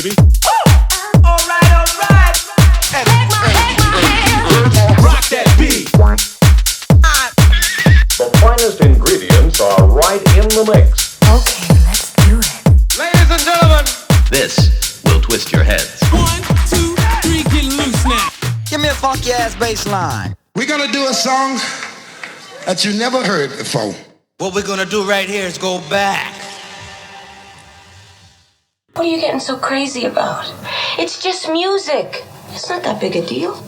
baby. Alright. Rock that beat. The finest ingredients are right in the mix. Okay, let's do it. Ladies and gentlemen, This will twist your heads. 1, 2, 3, get loose now. Give me a funky ass bass line. We're gonna do a song that you never heard before. What we're gonna do right here is go back. What are you getting so crazy about? It's just music. It's not that big a deal.